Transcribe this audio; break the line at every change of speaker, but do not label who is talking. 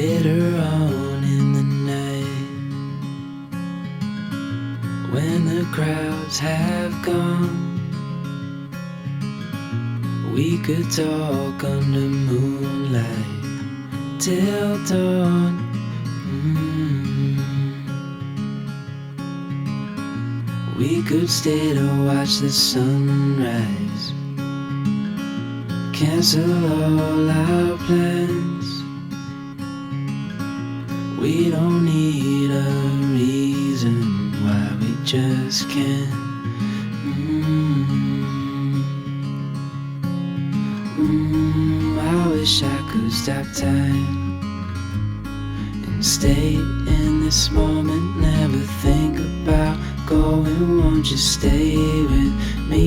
Later on in the night, when the crowds have gone, we could talk under moonlight till dawn. We could stay to watch the sunrise, cancel all our plans. We don't need a reason why we just can't. I wish I could stop time and stay in this moment, never think about going. Won't you stay with me?